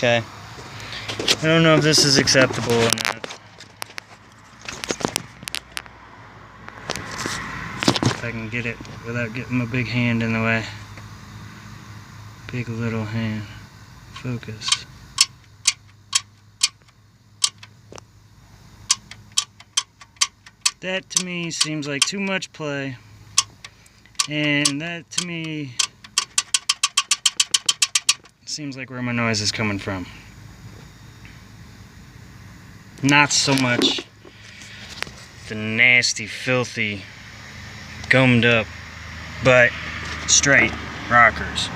okay. I don't know if this is acceptable or not. If I can get it without getting my big hand in the way. Big little hand. Focus. That to me seems like too much play. And that to me seems like where my noise is coming from. Not so much the nasty, filthy, gummed up, but straight rockers.